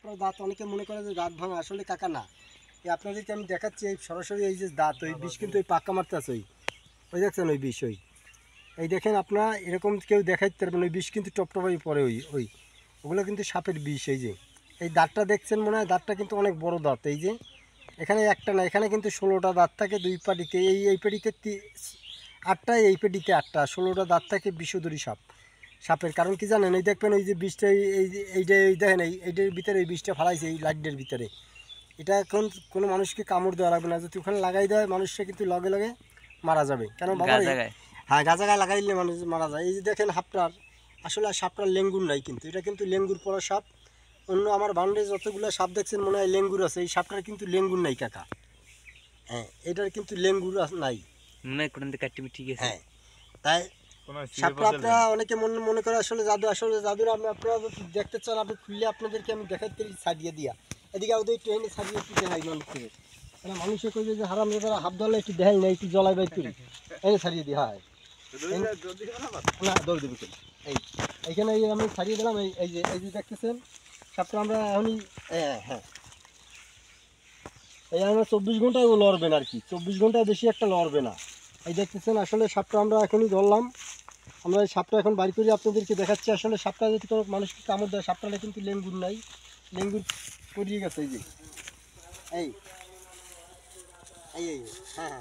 সাপটার দাঁত অনেকে মনে করে যে দাঁত ভাঙা, আসলে কাকা না। এই আপনাদেরকে আমি দেখাচ্ছি এই সরাসরি এই যে দাঁত, ওই বিষ কিন্তু ওই পাক্কা মারতে আছে, ওই দেখছেন ওই বিষ, এই দেখেন আপনারা এরকম কেউ দেখাইতে পারবেন, ওই বিষ কিন্তু টপটপাই পড়ে, ওগুলো কিন্তু সাপের বিষ। এই যে এই দাঁতটা দেখছেন মনে হয়, দাঁতটা কিন্তু অনেক বড় দাঁত। এই যে এখানে একটা না, এখানে কিন্তু 16টা দাঁত থাকে দুই পাটিতে, এই পেটিতে 8টা, এই পেটিতে 8টা, 16টা দাঁত থাকে বিষধরী সাপের। কারণ কি জানেন, এই দেখবেন ওই যে বিষটা, এইটা এই দেখেন এইটার ভিতরে এই বিষটা ফালাইছে এই লাইটের ভিতরে, এটা এখন কোনো মানুষকে কামড় দেওয়া লাগবে না, যদি ওখানে লাগাই দেয় মানুষটা কিন্তু লগে লগে মারা যাবে। কেন বাবা, হ্যাঁ গাছা গায়ে লাগাইলে মানুষ মারা যায়। এই যে দেখেন সাপটার, আসলে সাপটার লেঙ্গুর নাই, কিন্তু এটা কিন্তু লেঙ্গুর পড়া সাপ। অন্য আমার বাউন্ডারি যতগুলো সাপ দেখছেন মনে হয় লেঙ্গুর আছে, এই সাপটার কিন্তু লেঙ্গুর নাই কাকা। হ্যাঁ, এটার কিন্তু লেঙ্গুর নাই মনে হয়, ঠিক আছে। হ্যাঁ, তাই সাপটা আপনারা অনেকে মনে করে আসলে জাদু, আসলে জাদুর আপনারা যদি দেখতে চান, আপনি খুললে আপনাদেরকে আমি দেখাতে ছাড়িয়ে দিয়া, এদিকে ওদের ট্রেনে ছাড়িয়ে একটু দেখাই মানুষকে, মানে মানুষে কইবে যে হারাম দাদা হাফ ধরলে একটু দেখাই না, একটু জলাই বাই করি, এনে ছাড়িয়ে দিই। হ্যাঁ না, দৌড় দেবে এইখানে আমি ছাড়িয়ে দিলাম। এই যে দেখতেছেন সাপটা আমরা এখনই, হ্যাঁ এই আমরা 24 ঘন্টায় ও লড়বে না আর কি, 24 ঘন্টায় বেশি একটা লড়বে না। এই দেখতেছেন আসলে সাপটা আমরা এখনই ধরলাম, আমরা এই সাপটা এখন বাড়ি করে আপনাদেরকে দেখাচ্ছি। আসলে সাপটা যদি কোনো মানুষকে কামড় দেয়, সাপটালে কিন্তু লেঙ্গুর নাই, লেঙ্গুর করিয়ে গেছে। এই যে এই এই এই হ্যাঁ,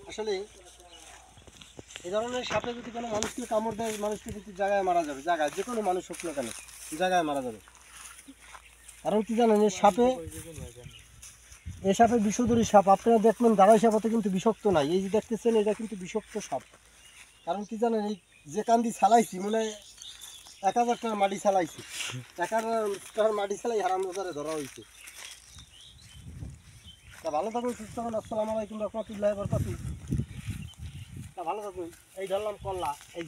আসলে এই ধরনের সাপে যদি কোনো মানুষকে কামড় দেয়, মানুষকে কিন্তু জায়গায় মারা যাবে, জায়গায়, যে কোনো মানুষ হোক না কেন জায়গায় মারা যাবে। কারণ কি জানেন, এই সাপে বিষধরী সাপ, আপনারা দেখবেন দাঁড়াই সাপ অত কিন্তু বিষাক্ত নাই। এই যে দেখতেছেন এটা কিন্তু বিষাক্ত সাপ। কারণ কি জানেন, এই যে কান্দি ছালাইছি মনে হয় 1000 টাকার মাটি ছালাইছি, 1000 টাকার মাটি ছালাই হারামজাদারে ধরা হয়েছে। তা ভালো থাকুন, সুস্থ থাকুন। আসসালামু আলাইকুম রহমতুল্লাহি ওয়া বারাকাতুহু। তা ভালো থাকুন। এই ধরলাম কল্লা, এই